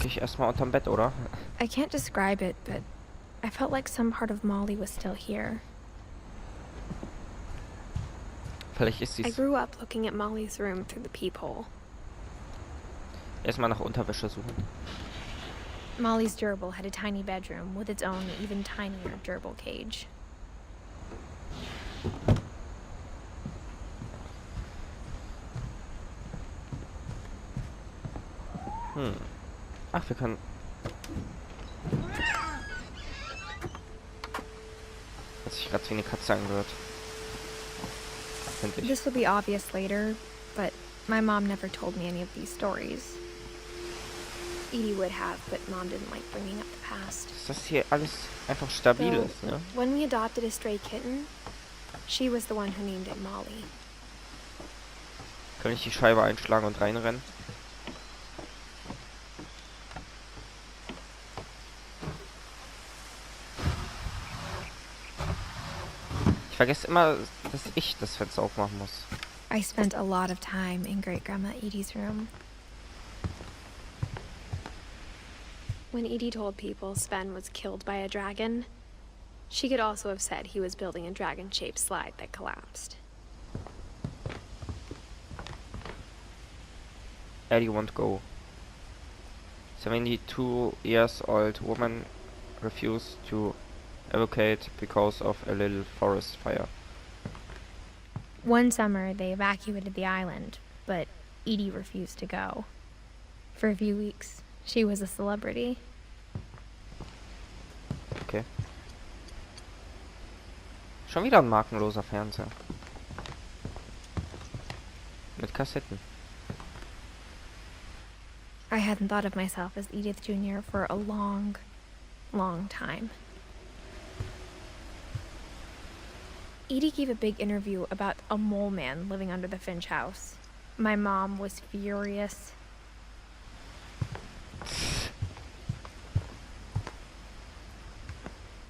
dich erstmal unterm Bett, oder? I can't describe it, but I felt like some part of Molly was still here. Vielleicht ist I sie's. grew up looking at Molly's room through the peephole. Erstmal nach Unterwäsche suchen. Molly's gerbil had a tiny bedroom with its own even tinier gerbil cage. Ach, wir können... Hat sich gerade wie eine Katze angehört. Finde ich. This will be obvious later, but my mom never told me any of these stories. Edie would have, but Mom didn't like bringing up the past. Dass das hier alles einfach stabil So, ist, ne? when we adopted a stray kitten, she was the one who named it Molly. Kann ich die Scheibe einschlagen und reinrennen? Ich vergesse immer, dass ich das Fenster aufmachen muss. I spent a lot of time in Great-Grandma Edie's room. When Edie told people Sven was killed by a dragon, she could also have said he was building a dragon-shaped slide that collapsed. Eddie won't go. 72-year-old woman refused to evacuate because of a little forest fire. One summer, they evacuated the island, but Edie refused to go. For a few weeks, she was a celebrity. Okay. Schon wieder ein markenloser Fernseher. Mit Kassetten. I hadn't thought of myself as Edith Jr. for a long, long time. Edie gave a big interview about a mole man living under the Finch house. My mom was furious.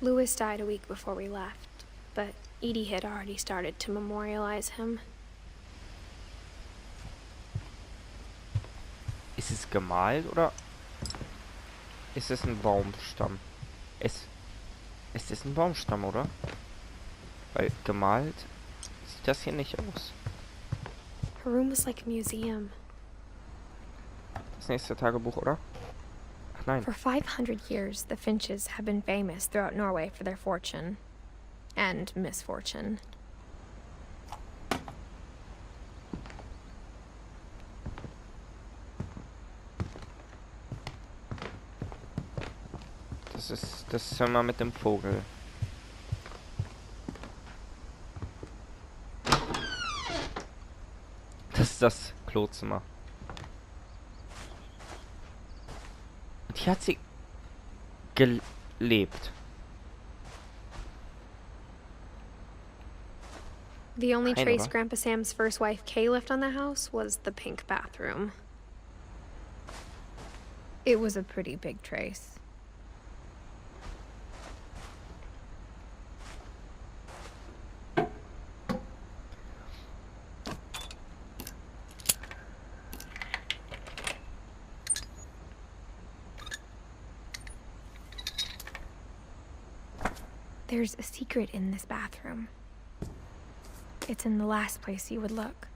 Louis died a week before we left, but Edie had already started to memorialize him. Ist es gemalt oder ist es ein Baumstamm? Es ist ein Baumstamm, oder? Weil gemalt sieht das hier nicht aus. Her room was like a museum. Das nächste Tagebuch, oder? Ach nein. For 500 years, the Finches have been famous throughout Norway for their fortune and misfortune. Das ist das Zimmer mit dem Vogel. Das ist das Klozimmer. Und hier hat sie gelebt. The only Nein, trace oder? Grandpa Sam's first wife Kay left on the house was the pink bathroom. It was a pretty big trace. There's a secret in this bathroom. It's in the last place you would look.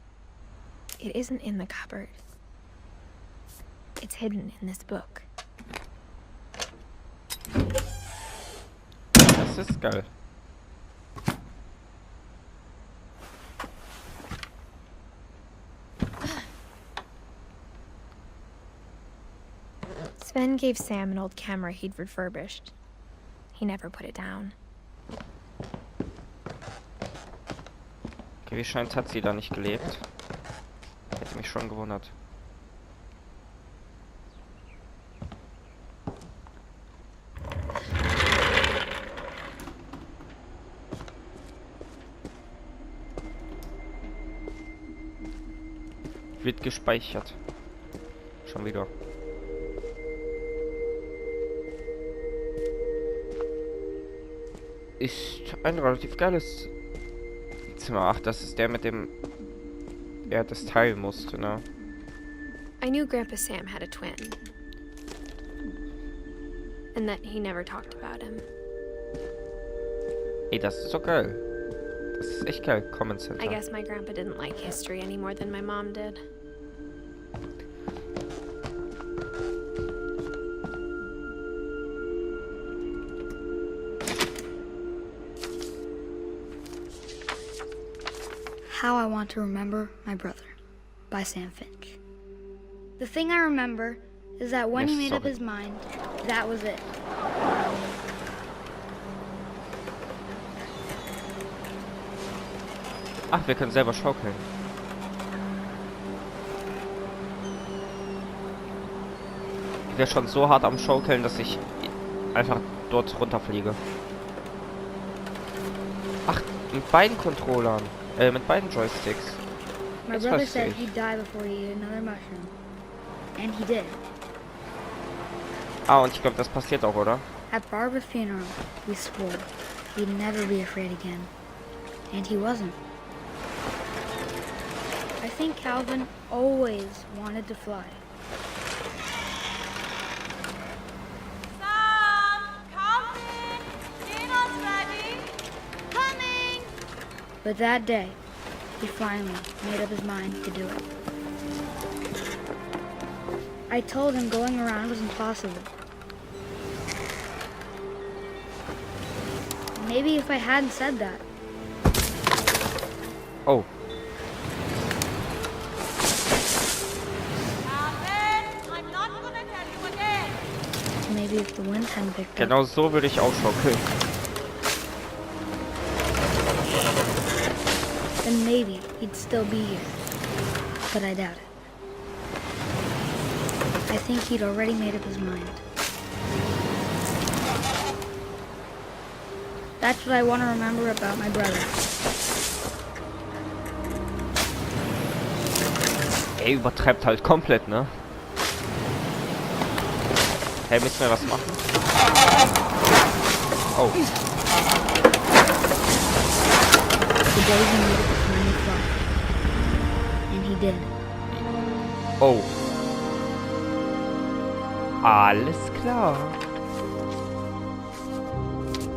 It isn't in the cupboard. It's hidden in this book. Das ist geil. Sven gave Sam an old camera he'd refurbished. He never put it down. Okay, wie scheint, hat sie da nicht gelebt. Hätte mich schon gewundert. Wird gespeichert. Schon wieder. Ist ein relativ geiles Zimmer. Ach, das ist der, mit dem er das teilen musste, ne? I knew Grandpa Sam had a twin. and that he never talked about him. Ey, das ist so geil. Das ist echt geil, Comment Center. I guess my grandpa didn't like history any more than my mom did. How I Want to Remember My Brother by Sam Finch. The thing I remember is that when he made up his mind, that was it. Ach, wir können selber schaukeln. Ich wäre schon so hart am Schaukeln, dass ich einfach dort runterfliege. Ach, mit beiden Controllern. Mit beiden Joysticks. My brother said he'd die before he ate another mushroom. And he did. Ah, und ich glaube, das passiert auch, oder? At Barbara's funeral, we swore he'd never be afraid again. And he wasn't. I think Calvin always wanted to fly. Sam! Calvin! Dinner's ready! Coming! But that day, he finally made up his mind to do it. I told him going around was impossible. Maybe if I hadn't said that. Oh. Calvin! I'm not gonna tell you again! Maybe if the wind hadn't picked up. Genau so würde ich auch schaukeln. Then maybe he'd still be here. But I doubt it. I think he'd already made up his mind. That's what I want to remember about my brother. Er übertreibt halt komplett, ne? Hey, müssen wir was machen? Oh. The day he made up his mind to fly. And he did. Oh. Alles klar.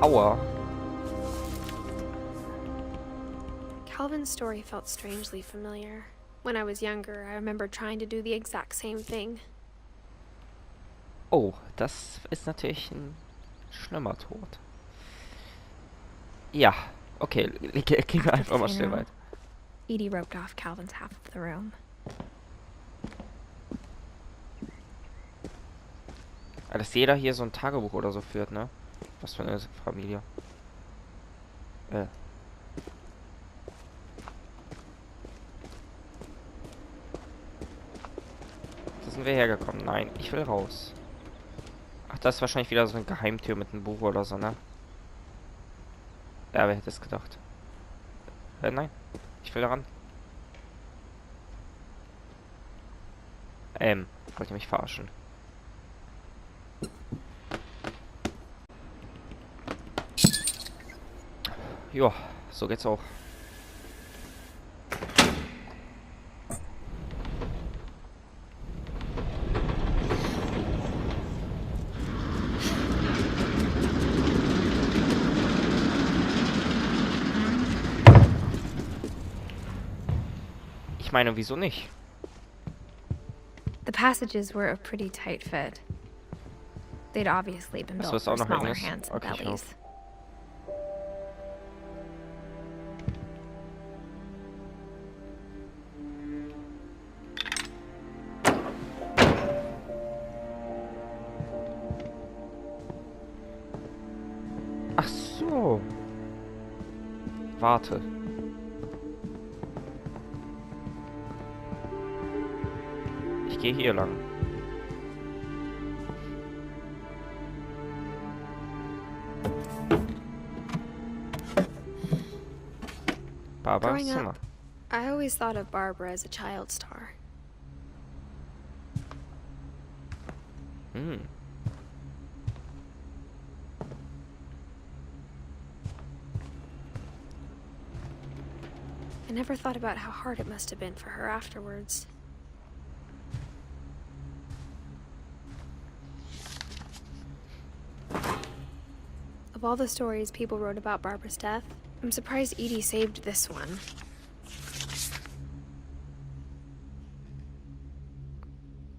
Aua. Calvin's story felt strangely familiar. When I was younger, I remember trying to do the exact same thing. Oh, das ist natürlich ein schlimmer Tod. Ja, okay, gehen wir einfach mal schnell weiter. Edie roped off Calvin's half of the room. Dass jeder hier so ein Tagebuch oder so führt, ne? Was für eine Familie. Da sind wir hergekommen. Nein, ich will raus. Ach, das ist wahrscheinlich wieder so eine Geheimtür mit einem Buch oder so, ne? Ja, wer hätte es gedacht? Nein, ich will da ran. Wollt ihr mich verarschen? Ja, so geht's auch. Ich meine, wieso nicht? The passages were a pretty tight fit. They'd obviously been Achso, built ist auch for noch smaller Englisch? hands and Okay, ich bellies. hoffe. Ach so. Warte. Ich gehe hier lang. Barbaras Growing Zimmer. up, I always thought of Barbara as a child star. Hm. I never thought about how hard it must have been for her afterwards. Of all the stories people wrote about Barbara's death, I'm surprised Edie saved this one.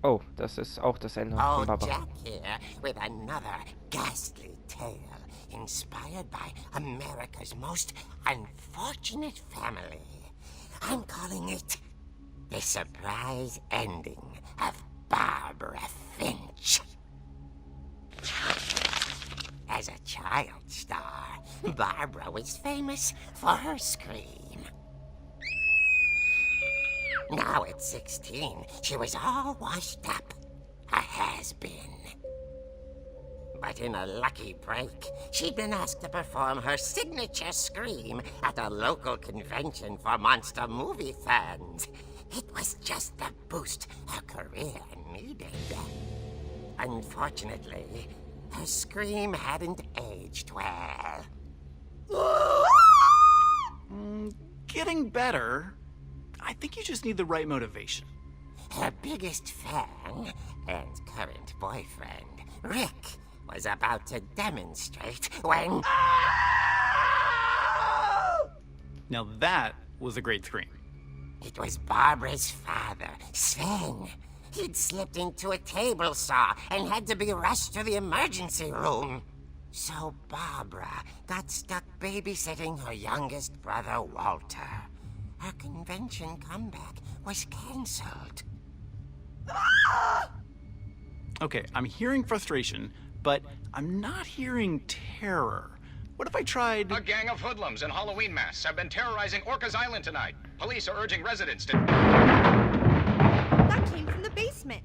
Oh, das ist auch das Ende von Oh, Barbara. Jack here with another ghastly tale inspired by America's most unfortunate family. I'm calling it The Surprise Ending of Barbara Finch. As a child star, Barbara was famous for her scream. Now at 16, she was all washed up, a has-been. But in a lucky break, she'd been asked to perform her signature scream at a local convention for monster movie fans. It was just the boost her career needed. Unfortunately, her scream hadn't aged well. Getting better. I think you just need the right motivation. Her biggest fan and current boyfriend, Rick, was about to demonstrate when... Now that was a great scream. It was Barbara's father, Sven. He'd slipped into a table saw and had to be rushed to the emergency room. So Barbara got stuck babysitting her youngest brother, Walter. Her convention comeback was cancelled. Okay, I'm hearing frustration, but I'm not hearing terror. What if I tried... A gang of hoodlums in Halloween masks have been terrorizing Orcas Island tonight. Police are urging residents to... That came from the basement.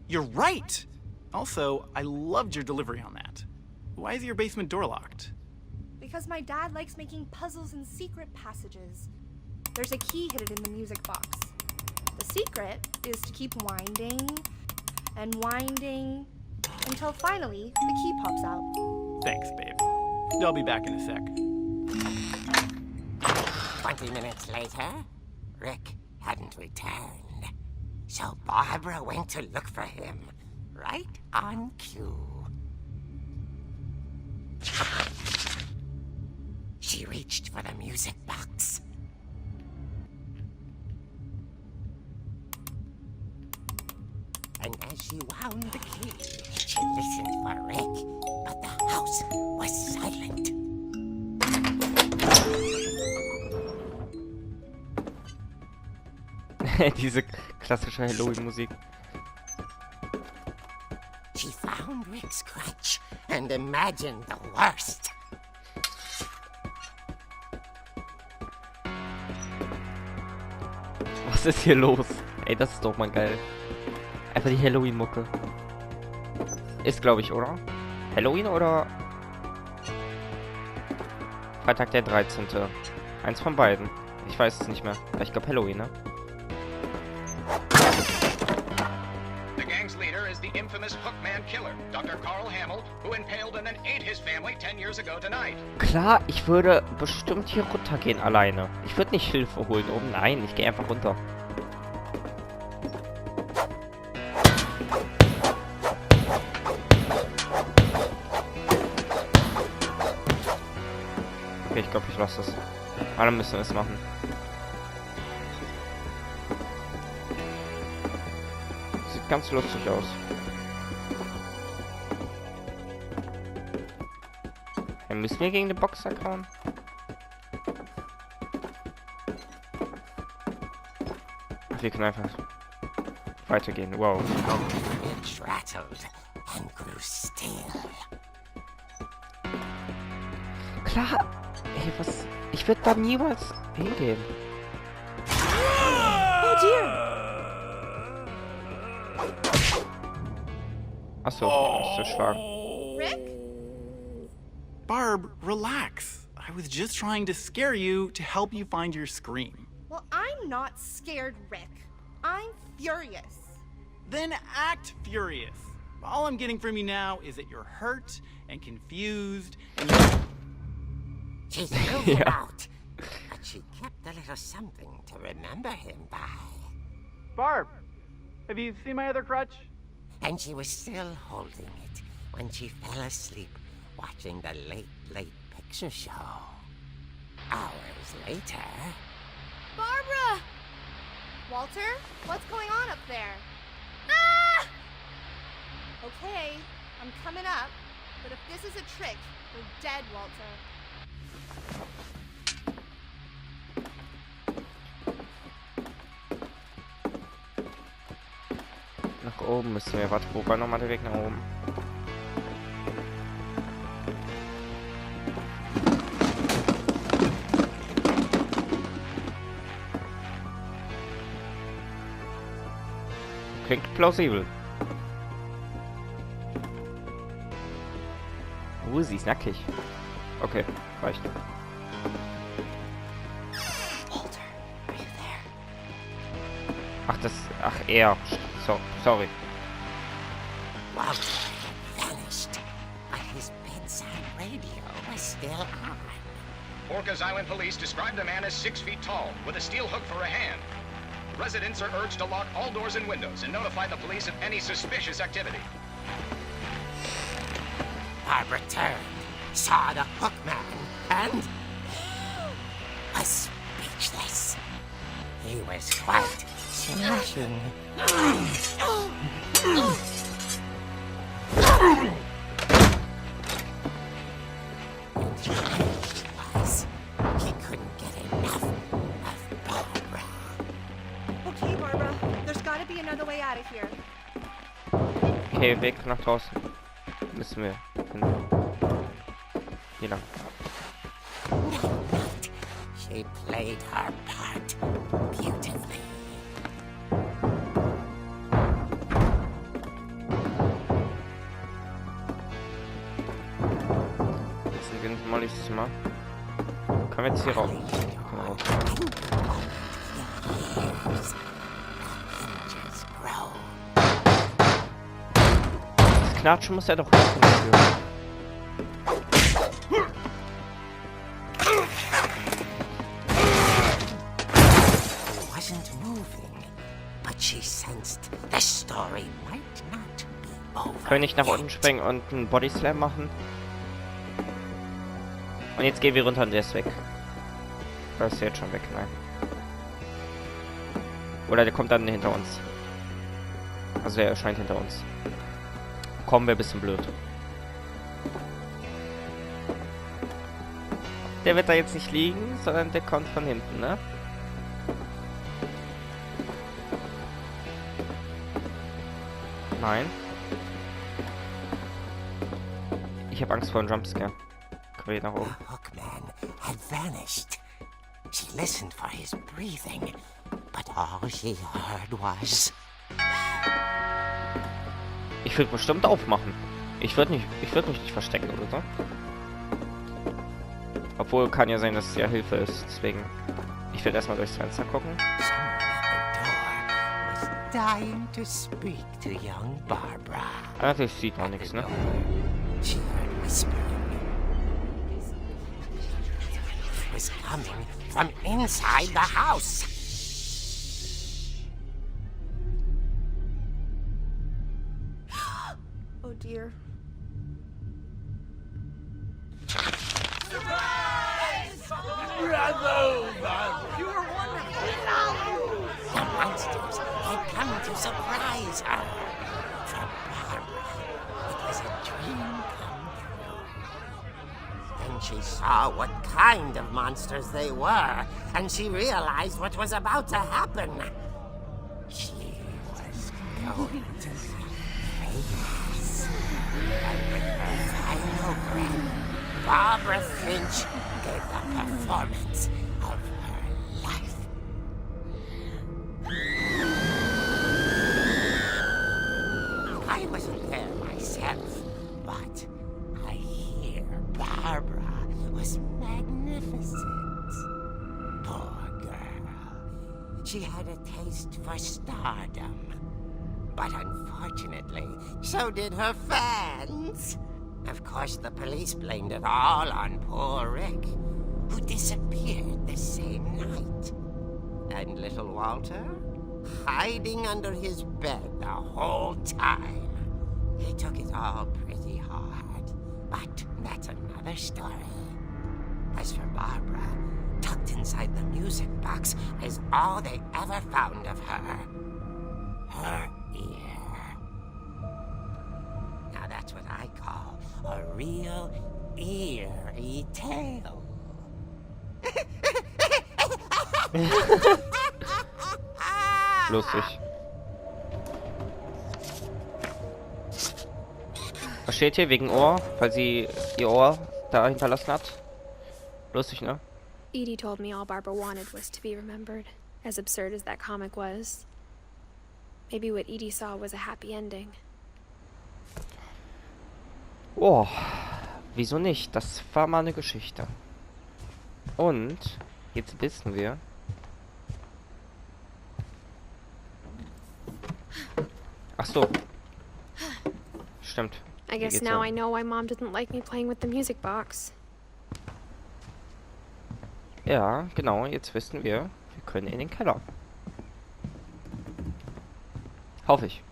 You're right! Also, I loved your delivery on that. Why is your basement door locked? Because my dad likes making puzzles and secret passages. There's a key hidden in the music box. The secret is to keep winding and winding until finally the key pops out. Thanks, babe. I'll be back in a sec. 20 minutes later, Rick hadn't returned. So Barbara went to look for him, right on cue. She reached for the music box. And as she wound the key, she listened for Rick, but the house was silent. Diese klassische Halloween-Musik. She found Rick's crutch and imagined the worst. Was ist hier los? Ey, das ist doch mal geil. Einfach die Halloween-Mucke. Ist, glaube ich, oder? Halloween oder... Freitag der 13. Eins von beiden. Ich weiß es nicht mehr. Aber ich glaube Halloween, ne? The gang's leader is the infamous Hookman killer, Dr. Carl Hamill, who impaled and then ate his family 10 years ago tonight. Klar, ich würde bestimmt hier runtergehen alleine. Ich würde nicht Hilfe holen. Oh nein, ich gehe einfach runter. Okay, ich glaube, ich lasse es. Alle müssen es machen. Sieht ganz lustig aus. Ja, müssen wir gegen den Boxer kauen? Wir können einfach weitergehen. Wow. Finch rattled and grew still. Klar. Ey, was? Ich würde da niemals hingehen. Oh dear! Achso, ist zu schlagen. Rick? Barb, relax. I was just trying to scare you to help you find your scream. Well, I'm not scared, Rick. I'm furious. Then act furious. All I'm getting from you now is that you're hurt and confused and She threw him out, but she kept a little something to remember him by. Barb, have you seen my other crutch? And she was still holding it when she fell asleep watching the late picture show. Hours later... Barbara! Walter, what's going on up there? Ah! Okay, I'm coming up, but if this is a trick, we're dead, Walter. Nach oben müssen wir. Warte, wo war nochmal der Weg nach oben? Klingt plausibel. Sie ist nackig. Okay, reicht. Walter, are you there? Ach, er. Sorry. Walter had vanished, but his bedside radio was still on. Orcas Island police described the man as 6 feet tall, with a steel hook for a hand. Residents are urged to lock all doors and windows and notify the police of any suspicious activity. Barbara turned, saw the hook man, and was speechless. He was quite smashing. He couldn't get enough of Barbara. Okay, Barbara, there's gotta be another way out of here. Okay, Weg nach draußen. Müssen wir finden. Hier lang. She played her part beautifully. Jetzt sind wir in Mollys Zimmer. Können wir jetzt hier raus? Das Knatschen muss ja doch helfen. Können wir nicht nach unten springen und einen Bodyslam machen? Und jetzt gehen wir runter und der ist weg. Oder ist der jetzt schon weg? Nein. Oder der kommt dann hinter uns. Also der erscheint hinter uns. Kommen wir ein bisschen blöd. Der wird da jetzt nicht liegen, sondern der kommt von hinten, ne? Nein. Ich habe Angst vor einem Jumpscare. Können wir nach oben? The hookman had vanished. She listened for his breathing, but all she heard was... Ich würde bestimmt aufmachen. Ich würde mich nicht verstecken oder so. Obwohl kann ja sein, dass es ja Hilfe ist. Deswegen. Ich werde erstmal durchs Fenster gucken. Dying to speak to young Barbara. Natürlich sieht man nichts, ne? She heard whispering. It was coming from inside the house. Oh dear. The monsters had come to surprise her. For Barbara, it was a dream come true. Then she saw what kind of monsters they were, and she realized what was about to happen. She was going to be famous. And with her final breath, Barbara Finch gave the performance of her life. I wasn't there myself, but I hear Barbara was magnificent. Poor girl. She had a taste for stardom. But unfortunately, so did her fans. Of course, the police blamed it all on poor Rick, who disappeared the same night. And little Walter? Hiding under his bed the whole time. He took it all pretty hard, But that's another story. As for Barbara, tucked inside the music box is all they ever found of her. Her ear. Now that's what I call a real eerie tale. Lustig. Was steht hier? Wegen Ohr? Weil sie ihr Ohr da hinterlassen hat? Lustig, ne? Edie told me all Barbara wanted was to be remembered, as absurd as that comic was. Maybe what Edie saw was a happy ending. Oh, wieso nicht? Das war mal eine Geschichte. Und jetzt wissen wir. Ach so. Stimmt. I guess now I know why Mom didn't like me playing with the music box. Ja, genau, jetzt wissen wir können in den Keller. Hoffe ich.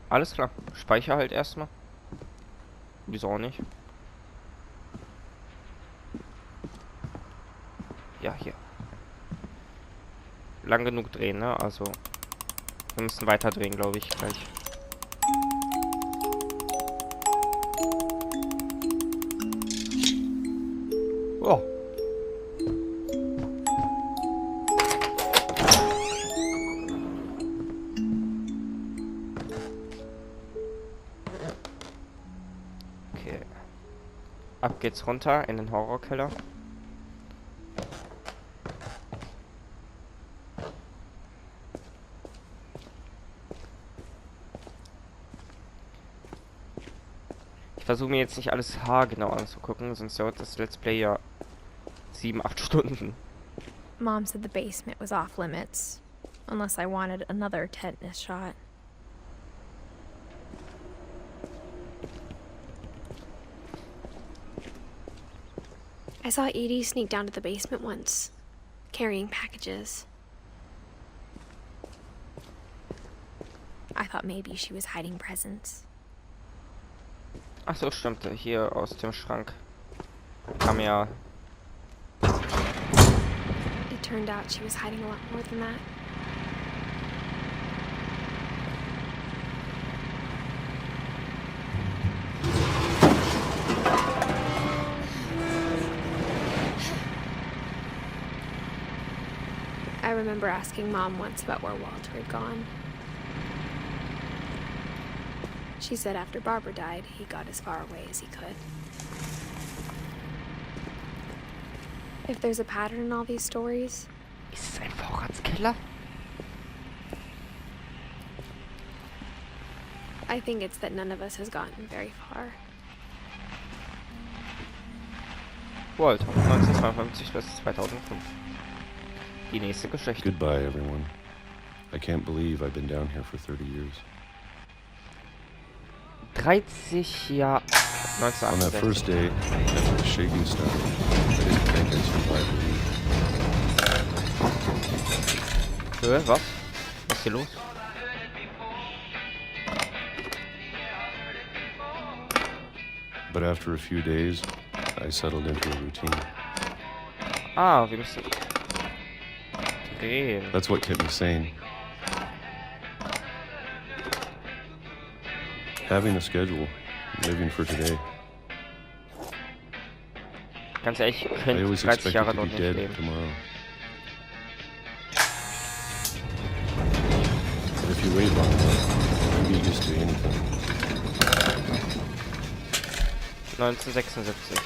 Alles klar. Speicher halt erstmal. Wieso auch nicht? Ja, hier. Lang genug drehen, ne? Also, wir müssen weiter drehen, glaube ich, gleich. Oh. Okay. Ab geht's runter in den Horrorkeller. Ich versuche mir jetzt nicht alles haargenau anzugucken, sonst dauert das Let's Play ja 7-8 Stunden. Mom said the basement was off limits, unless I wanted another tetanus shot. I saw Edie sneak down to the basement once, carrying packages. I thought maybe she was hiding presents. Ach so, stimmt. Hier aus dem Schrank kam ja. It turned out she was hiding a lot more than that. I remember asking Mom once about where Walter had gone. She said after Barbara died, he got as far away as he could. If there's a pattern in all these stories... Ist es ein Vorratskeller? I think it's that none of us has gotten very far. Walter, 1952 bis 2005. Die nächste Geschichte. Goodbye, everyone. I can't believe I've been down here for 30 years. 30 Jahre. On that first day, after the shaking started, I didn't think I'd survive the week. Was? Was ist hier los? But after a few days, I settled into a routine. Ah, wir müssen drehen. That's what kept me sane. Having a schedule, living for today. Ganz ehrlich, ich I könnte always 30 Jahre expected to dort be nicht dead leben. tomorrow. But if you wait long enough, you get used to anything. 1976.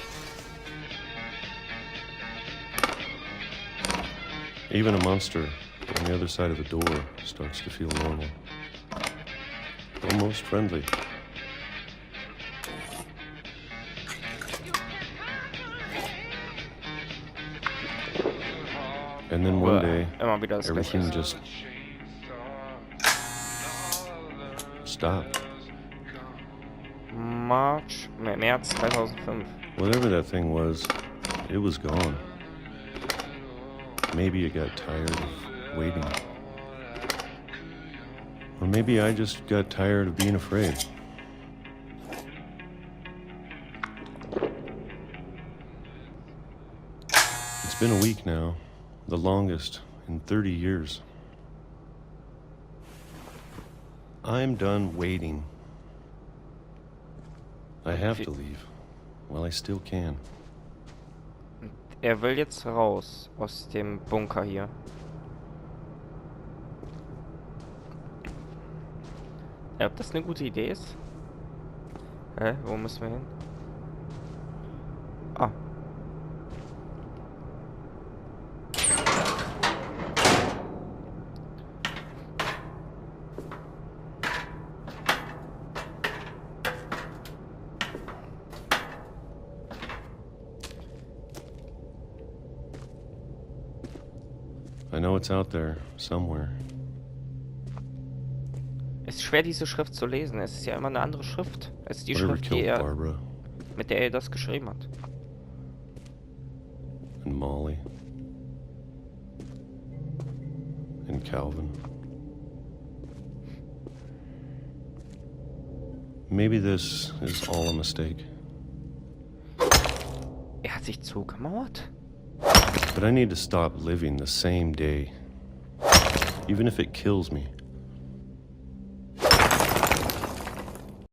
Even a monster on the other side of the door starts to feel normal. Almost friendly. And then one day, Immer wieder das everything Gleiche. just stopped. März 2005. Whatever that thing was, it was gone. Maybe it got tired of waiting. Or maybe I just got tired of being afraid. It's been a week now, the longest in 30 years. I'm done waiting. I have to leave. Well, I still can. Er will jetzt raus aus dem Bunker hier. Ja, ob das eine gute Idee ist? Hä? Wo müssen wir hin? Ah. I know it's out there, somewhere. Es ist schwer, diese Schrift zu lesen. Es ist ja immer eine andere Schrift. Es ist die Whatever Schrift, killed Barbara mit der er das geschrieben hat. and Molly and Calvin. Maybe this is all a mistake. Er hat sich zugemauert? But I need to stop living the same day. Even if it kills me.